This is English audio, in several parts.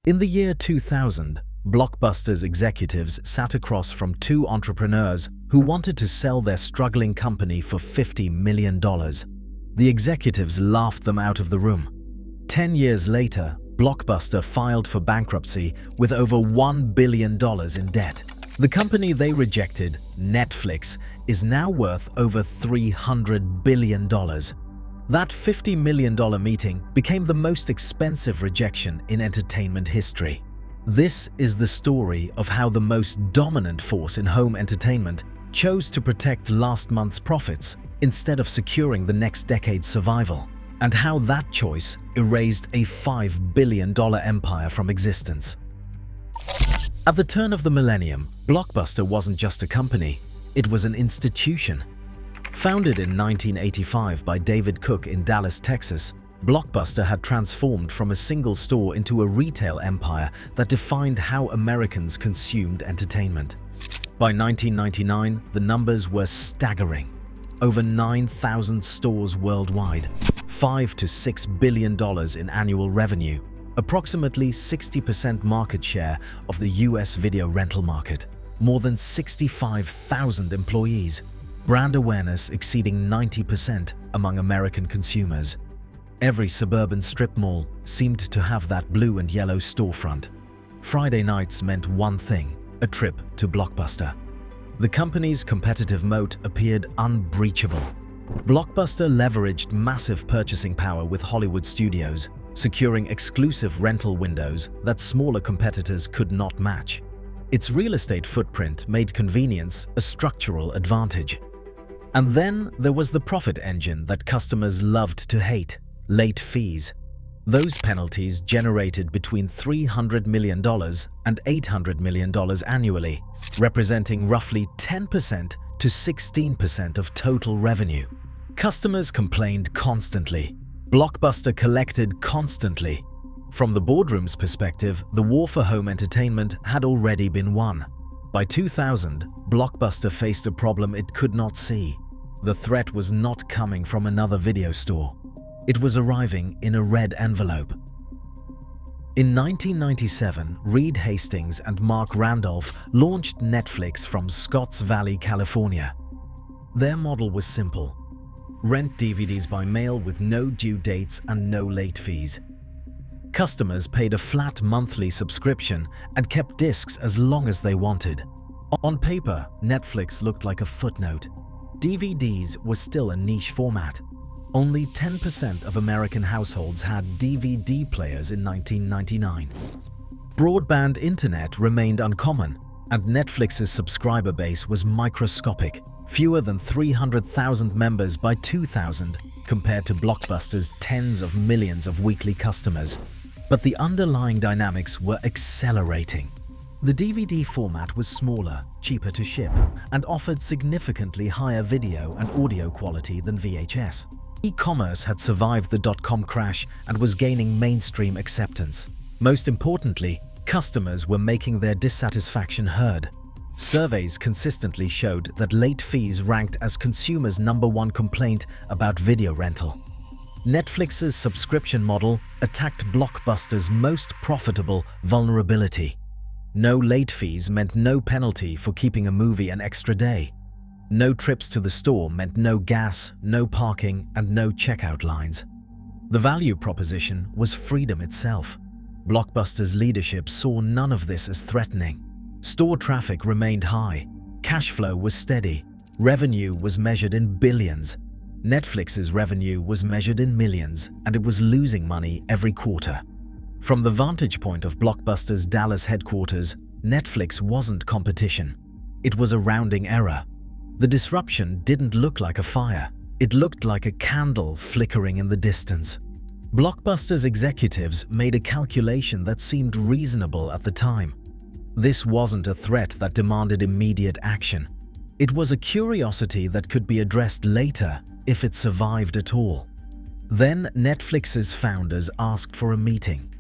In the year 2000, Blockbuster's executives sat across from two entrepreneurs who wanted to sell their struggling company for $50 million. The executives laughed them out of the room. 10 years later, Blockbuster filed for bankruptcy with over $1 billion in debt. The company they rejected, Netflix, is now worth over $300 billion. That $50 million meeting became the most expensive rejection in entertainment history. This is the story of how the most dominant force in home entertainment chose to protect last month's profits instead of securing the next decade's survival, and how that choice erased a $5 billion empire from existence. At the turn of the millennium, Blockbuster wasn't just a company, it was an institution. Founded in 1985 by David Cook in Dallas, Texas, Blockbuster had transformed from a single store into a retail empire that defined how Americans consumed entertainment. By 1999, the numbers were staggering. Over 9,000 stores worldwide, $5 to $6 billion in annual revenue, approximately 60% market share of the US video rental market, more than 65,000 employees, brand awareness exceeding 90% among American consumers. Every suburban strip mall seemed to have that blue and yellow storefront. Friday nights meant one thing: a trip to Blockbuster. The company's competitive moat appeared unbreachable. Blockbuster leveraged massive purchasing power with Hollywood studios, securing exclusive rental windows that smaller competitors could not match. Its real estate footprint made convenience a structural advantage. And then there was the profit engine that customers loved to hate: late fees. Those penalties generated between $300 million and $800 million annually, representing roughly 10% to 16% of total revenue. Customers complained constantly. Blockbuster collected constantly. From the boardroom's perspective, the war for home entertainment had already been won. By 2000, Blockbuster faced a problem it could not see. The threat was not coming from another video store. It was arriving in a red envelope. In 1997, Reed Hastings and Mark Randolph launched Netflix from Scotts Valley, California. Their model was simple: rent DVDs by mail with no due dates and no late fees. Customers paid a flat monthly subscription and kept discs as long as they wanted. On paper, Netflix looked like a footnote. DVDs was still a niche format. Only 10% of American households had DVD players in 1999. Broadband internet remained uncommon, and Netflix's subscriber base was microscopic, fewer than 300,000 members by 2000 compared to Blockbuster's tens of millions of weekly customers. But the underlying dynamics were accelerating. The DVD format was smaller, cheaper to ship, and offered significantly higher video and audio quality than VHS. E-commerce had survived the dot-com crash and was gaining mainstream acceptance. Most importantly, customers were making their dissatisfaction heard. Surveys consistently showed that late fees ranked as consumers' #1 complaint about video rental. Netflix's subscription model attacked Blockbuster's most profitable vulnerability. No late fees meant no penalty for keeping a movie an extra day. No trips to the store meant no gas, no parking, and no checkout lines. The value proposition was freedom itself. Blockbuster's leadership saw none of this as threatening. Store traffic remained high, cash flow was steady, revenue was measured in billions. Netflix's revenue was measured in millions, and it was losing money every quarter. From the vantage point of Blockbuster's Dallas headquarters, Netflix wasn't competition. It was a rounding error. The disruption didn't look like a fire. It looked like a candle flickering in the distance. Blockbuster's executives made a calculation that seemed reasonable at the time. This wasn't a threat that demanded immediate action. It was a curiosity that could be addressed later if it survived at all. Then Netflix's founders asked for a meeting.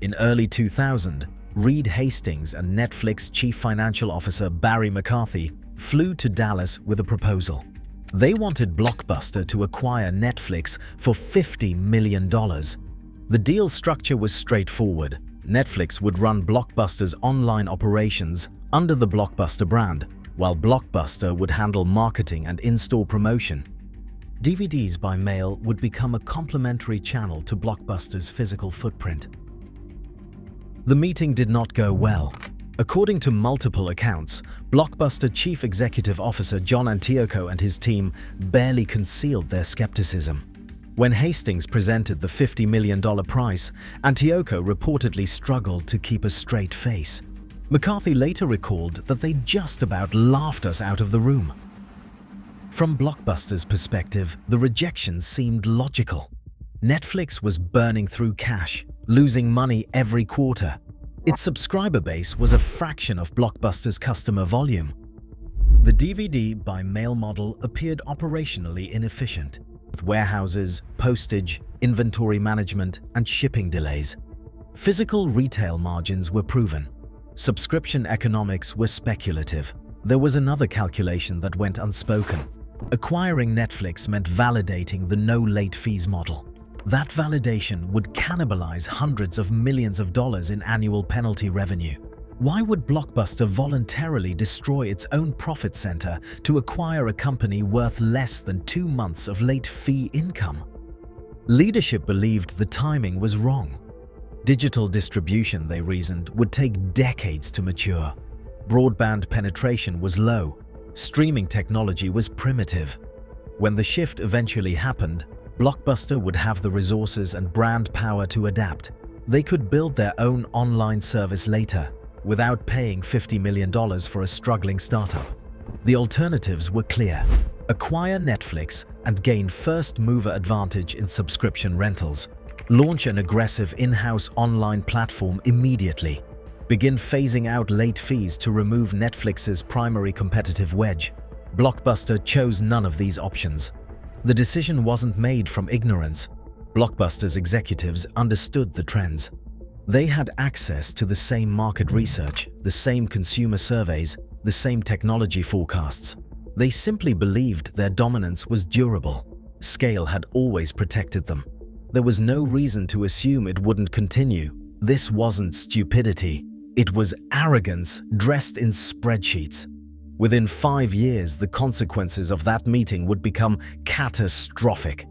In early 2000, Reed Hastings and Netflix Chief Financial Officer Barry McCarthy flew to Dallas with a proposal. They wanted Blockbuster to acquire Netflix for $50 million. The deal structure was straightforward: Netflix would run Blockbuster's online operations under the Blockbuster brand, while Blockbuster would handle marketing and in-store promotion. DVDs by mail would become a complementary channel to Blockbuster's physical footprint. The meeting did not go well. According to multiple accounts, Blockbuster Chief Executive Officer John Antioco and his team barely concealed their skepticism. When Hastings presented the $50 million price, Antioco reportedly struggled to keep a straight face. McCarthy later recalled that they just about laughed us out of the room. From Blockbuster's perspective, the rejection seemed logical. Netflix was burning through cash, losing money every quarter. Its subscriber base was a fraction of Blockbuster's customer volume. The DVD by mail model appeared operationally inefficient, with warehouses, postage, inventory management, and shipping delays. Physical retail margins were proven. Subscription economics were speculative. There was another calculation that went unspoken. Acquiring Netflix meant validating the no late fees model. That validation would cannibalize hundreds of millions of dollars in annual penalty revenue. Why would Blockbuster voluntarily destroy its own profit center to acquire a company worth less than 2 months of late fee income? Leadership believed the timing was wrong. Digital distribution, they reasoned, would take decades to mature. Broadband penetration was low. Streaming technology was primitive. When the shift eventually happened, Blockbuster would have the resources and brand power to adapt. They could build their own online service later, without paying $50 million for a struggling startup. The alternatives were clear. Acquire Netflix and gain first-mover advantage in subscription rentals. Launch an aggressive in-house online platform immediately. Begin phasing out late fees to remove Netflix's primary competitive wedge. Blockbuster chose none of these options. The decision wasn't made from ignorance. Blockbuster's executives understood the trends. They had access to the same market research, the same consumer surveys, the same technology forecasts. They simply believed their dominance was durable. Scale had always protected them. There was no reason to assume it wouldn't continue. This wasn't stupidity. It was arrogance dressed in spreadsheets. Within 5 years, the consequences of that meeting would become catastrophic.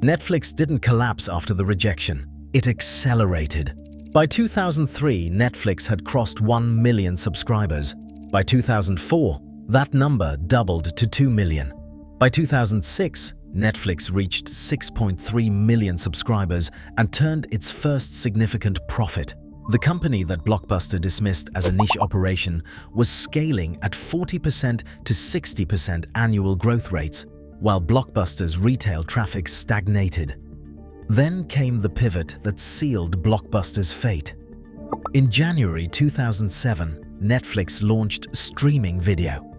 Netflix didn't collapse after the rejection. It accelerated. By 2003, Netflix had crossed 1 million subscribers. By 2004, that number doubled to 2 million. By 2006, Netflix reached 6.3 million subscribers and turned its first significant profit. The company that Blockbuster dismissed as a niche operation was scaling at 40% to 60% annual growth rates, while Blockbuster's retail traffic stagnated. Then came the pivot that sealed Blockbuster's fate. In January 2007, Netflix launched streaming video.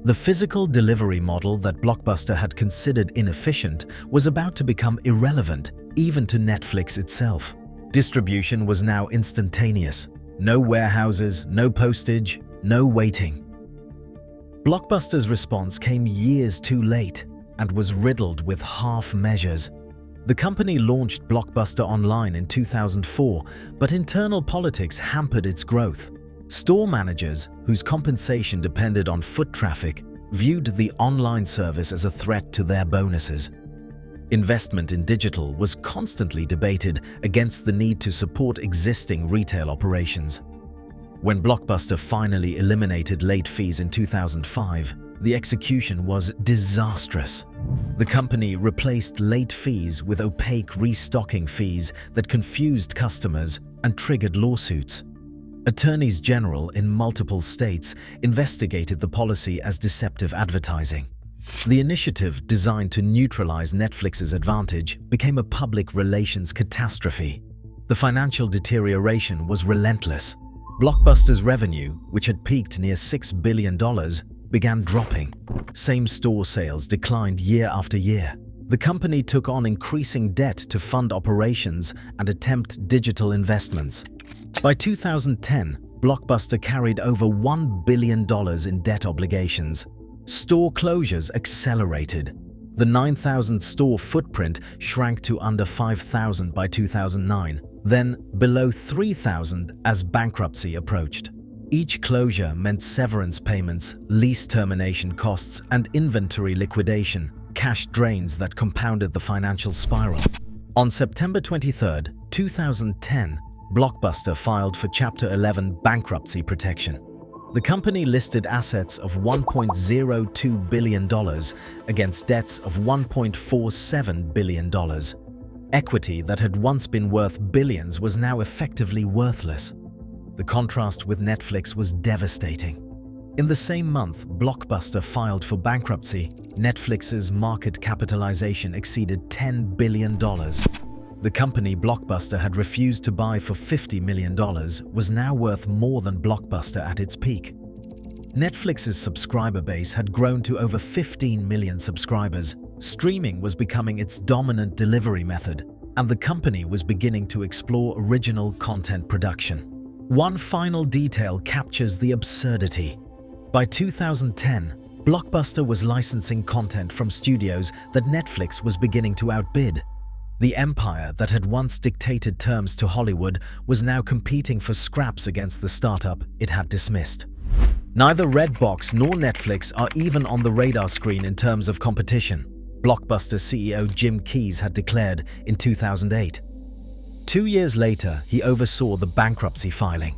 The physical delivery model that Blockbuster had considered inefficient was about to become irrelevant, even to Netflix itself. Distribution was now instantaneous. No warehouses, no postage, no waiting. Blockbuster's response came years too late and was riddled with half measures. The company launched Blockbuster Online in 2004, but internal politics hampered its growth. Store managers, whose compensation depended on foot traffic, viewed the online service as a threat to their bonuses. Investment in digital was constantly debated against the need to support existing retail operations. When Blockbuster finally eliminated late fees in 2005, the execution was disastrous. The company replaced late fees with opaque restocking fees that confused customers and triggered lawsuits. Attorneys general in multiple states investigated the policy as deceptive advertising. The initiative, designed to neutralize Netflix's advantage, became a public relations catastrophe. The financial deterioration was relentless. Blockbuster's revenue, which had peaked near $6 billion, began dropping. Same-store sales declined year after year. The company took on increasing debt to fund operations and attempt digital investments. By 2010, Blockbuster carried over $1 billion in debt obligations. Store closures accelerated. The 9,000 store footprint shrank to under 5,000 by 2009, then below 3,000 as bankruptcy approached. Each closure meant severance payments, lease termination costs, and inventory liquidation, cash drains that compounded the financial spiral. On September 23, 2010, Blockbuster filed for Chapter 11 bankruptcy protection. The company listed assets of $1.02 billion against debts of $1.47 billion. Equity that had once been worth billions was now effectively worthless. The contrast with Netflix was devastating. In the same month Blockbuster filed for bankruptcy, Netflix's market capitalization exceeded $10 billion. The company Blockbuster had refused to buy for $50 million was now worth more than Blockbuster at its peak. Netflix's subscriber base had grown to over 15 million subscribers. Streaming was becoming its dominant delivery method, and the company was beginning to explore original content production. One final detail captures the absurdity. By 2010, Blockbuster was licensing content from studios that Netflix was beginning to outbid. The empire that had once dictated terms to Hollywood was now competing for scraps against the startup it had dismissed. Neither Redbox nor Netflix are even on the radar screen in terms of competition, Blockbuster CEO Jim Keyes had declared in 2008. 2 years later, he oversaw the bankruptcy filing.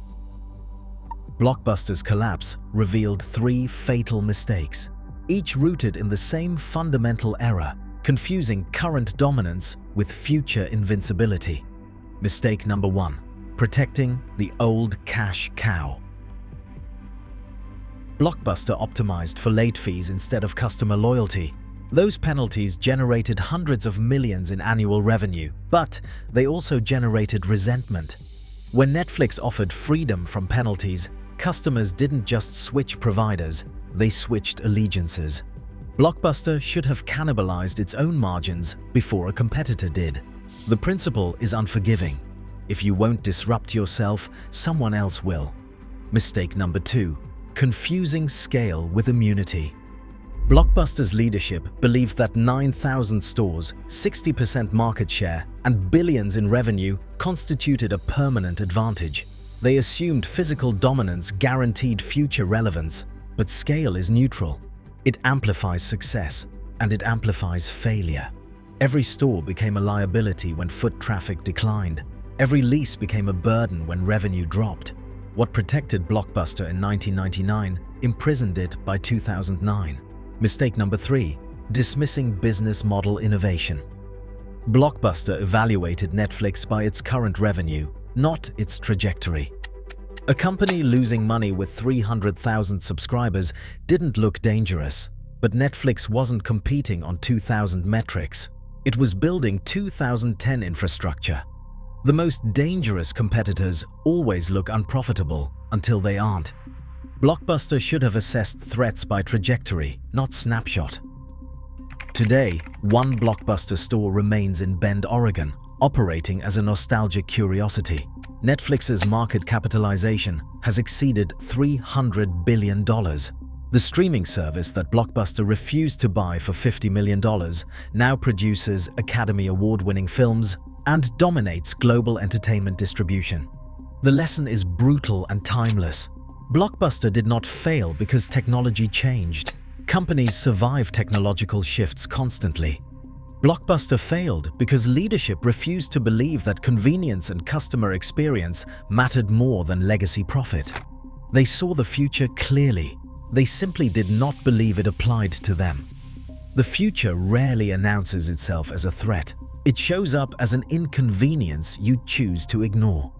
Blockbuster's collapse revealed 3 fatal mistakes, each rooted in the same fundamental error: confusing current dominance with future invincibility. Mistake number 1: protecting the old cash cow. Blockbuster optimized for late fees instead of customer loyalty. Those penalties generated hundreds of millions in annual revenue, but they also generated resentment. When Netflix offered freedom from penalties, customers didn't just switch providers, they switched allegiances. Blockbuster should have cannibalized its own margins before a competitor did. The principle is unforgiving. If you won't disrupt yourself, someone else will. Mistake number 2: confusing scale with immunity. Blockbuster's leadership believed that 9,000 stores, 60% market share, and billions in revenue constituted a permanent advantage. They assumed physical dominance guaranteed future relevance, but scale is neutral. It amplifies success, and it amplifies failure. Every store became a liability when foot traffic declined. Every lease became a burden when revenue dropped. What protected Blockbuster in 1999 imprisoned it by 2009. Mistake number 3: dismissing business model innovation. Blockbuster evaluated Netflix by its current revenue, not its trajectory. A company losing money with 300,000 subscribers didn't look dangerous, but Netflix wasn't competing on 2000 metrics. It was building 2010 infrastructure. The most dangerous competitors always look unprofitable until they aren't. Blockbuster should have assessed threats by trajectory, not snapshot. Today, one Blockbuster store remains in Bend, Oregon, operating as a nostalgic curiosity. Netflix's market capitalization has exceeded $300 billion. The streaming service that Blockbuster refused to buy for $50 million now produces Academy Award-winning films and dominates global entertainment distribution. The lesson is brutal and timeless. Blockbuster did not fail because technology changed. Companies survive technological shifts constantly. Blockbuster failed because leadership refused to believe that convenience and customer experience mattered more than legacy profit. They saw the future clearly. They simply did not believe it applied to them. The future rarely announces itself as a threat. It shows up as an inconvenience you choose to ignore.